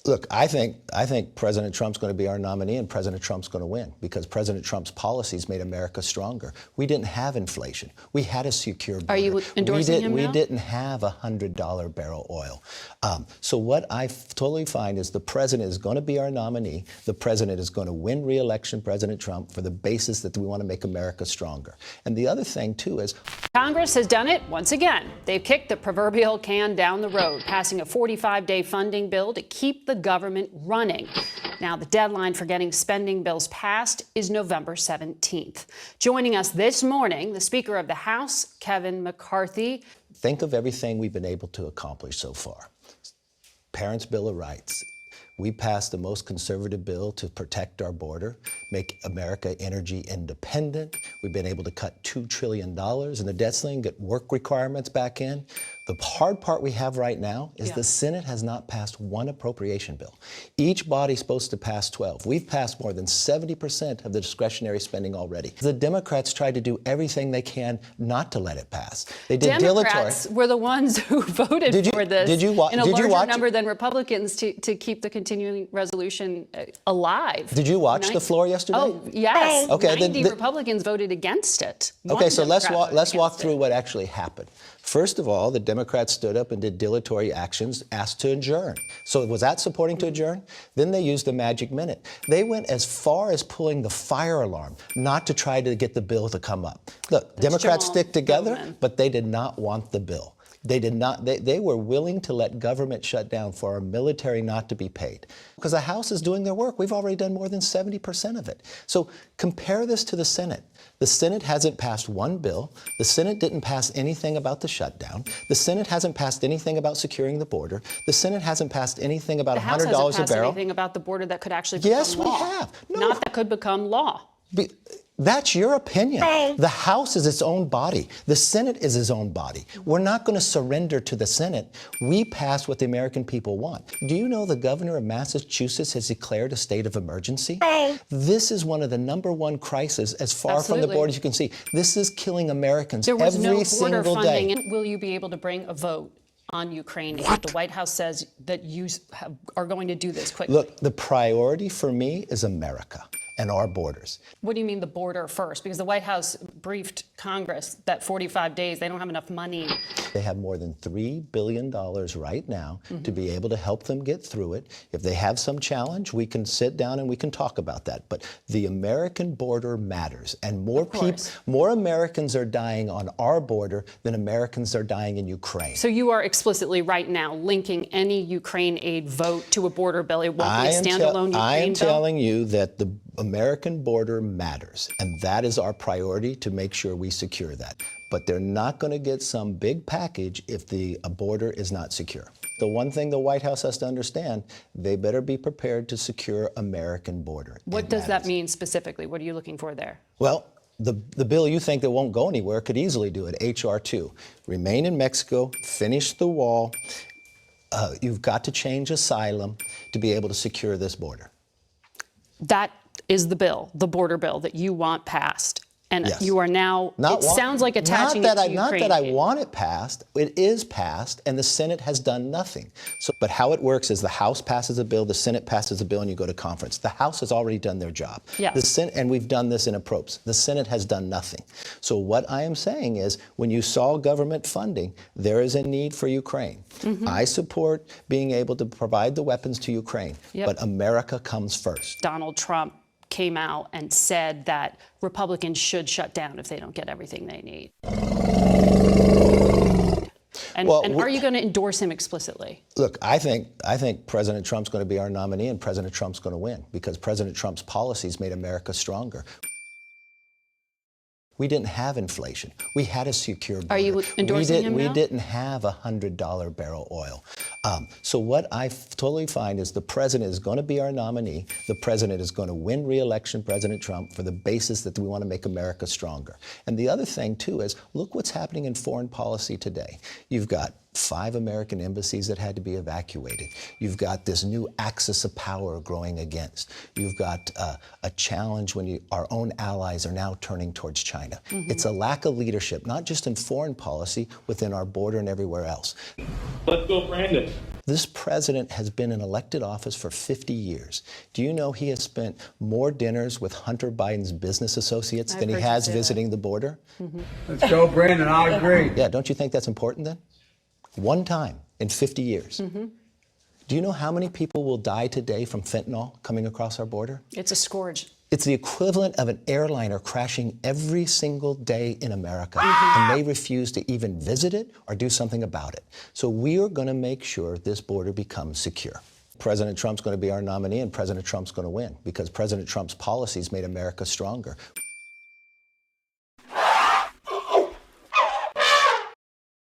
Look, I think President Trump's going to be our nominee and President Trump's going to win because President Trump's policies made America stronger. We didn't have inflation. We had a secure border. Are you endorsing him now? We didn't have $100 barrel oil. So what I totally find is the president is going to be our nominee. The president is going to win re-election President Trump for the basis that we want to make America stronger. And the other thing, too, is Congress has done it once again. They've kicked the proverbial can down the road, passing a 45-day funding bill to keep the government running. Now, the deadline for getting spending bills passed is November 17th. Joining us this morning, the Speaker of the House, Kevin McCarthy. Think of everything we've been able to accomplish so far. Parents' Bill of Rights. We passed the most conservative bill to protect our border, make America energy independent. We've been able to cut $2 trillion in the debt ceiling, get work requirements back in. The hard part we have right now is the Senate has not passed one appropriation bill. Each body's supposed to pass 12. We've passed more than 70% of the discretionary spending already. The Democrats tried to do everything they can not to let it pass. They did Democrats were the ones who voted for this in a larger number than Republicans to keep the continuing resolution alive. Did you watch the floor yesterday? Oh, yes. Okay, 90 Republicans voted against it. Okay, so let's walk through what actually happened. First of all, the Democrats stood up and did dilatory actions, asked to adjourn. So was that supporting to adjourn? Then they used the magic minute. They went as far as pulling the fire alarm, not to try to get the bill to come up. Look, Democrats stick together, but they did not want the bill. They did not. They were willing to let government shut down for our military not to be paid. Because the House is doing their work. We've already done more than 70% of it. So compare this to the Senate. The Senate hasn't passed one bill. The Senate didn't pass anything about the shutdown. The Senate hasn't passed anything about securing the border. The Senate hasn't passed anything about $100 a barrel. The House hasn't passed anything about the border that could actually become law. Yes, we have. No. Not that could become law. That's your opinion. The House is its own body. The Senate is its own body. We're not going to surrender to the Senate. We pass what the American people want. Do you know the governor of Massachusetts has declared a state of emergency? This is one of the #1 crises as far from the border as you can see. This is killing Americans every single day. There was no border funding. Will you be able to bring a vote on Ukraine if the White House says that you are going to do this quickly? Look, the priority for me is America and our borders. What do you mean the border first? Because the White House briefed Congress that 45 days, they don't have enough money. They have more than $3 billion right now to be able to help them get through it. If they have some challenge, we can sit down and we can talk about that. But the American border matters. And more Americans are dying on our border than Americans are dying in Ukraine. So you are explicitly right now linking any Ukraine aid vote to a border bill. It won't be a standalone Ukraine bill? I am telling you that the American border matters, and that is our priority to make sure we secure that. But they're not going to get some big package if the border is not secure. The one thing the White House has to understand, they better be prepared to secure American border. What does that mean specifically? What are you looking for there? Well, the bill you think that won't go anywhere could easily do it, H.R. 2. Remain in Mexico, finish the wall. You've got to change asylum to be able to secure this border. That is the bill, the border bill that you want passed. And you are now, sounds like attaching it to Ukraine. Not that I want it passed. It is passed, and the Senate has done nothing. But how it works is the House passes a bill, the Senate passes a bill, and you go to conference. The House has already done their job. Yes. The Senate, and we've done this in approps. The Senate has done nothing. So what I am saying is, when you saw government funding, there is a need for Ukraine. I support being able to provide the weapons to Ukraine, but America comes first. Donald Trump came out and said that Republicans should shut down if they don't get everything they need. And are you going to endorse him explicitly? Look, I think President Trump's going to be our nominee and President Trump's going to win because President Trump's policies made America stronger. We didn't have inflation. We had a secure border. Are you endorsing him now? We didn't have $100 barrel oil. So what I totally find is the president is going to be our nominee. The president is going to win re-election President Trump for the basis that we want to make America stronger. And the other thing, too, is look what's happening in foreign policy today. You've got 5 American embassies that had to be evacuated. You've got this new axis of power growing against. You've got a challenge when our own allies are now turning towards China. It's a lack of leadership, not just in foreign policy, within our border and everywhere else. Let's go, Brandon. This president has been in elected office for 50 years. Do you know he has spent more dinners with Hunter Biden's business associates than he has visiting the border? Let's go, Brandon. I agree. Yeah, don't you think that's important then? One time in 50 years. Do you know how many people will die today from fentanyl coming across our border? It's a scourge. It's the equivalent of an airliner crashing every single day in America, and they refuse to even visit it or do something about it. So we are going to make sure this border becomes secure. President Trump's going to be our nominee, and President Trump's going to win because President Trump's policies made America stronger.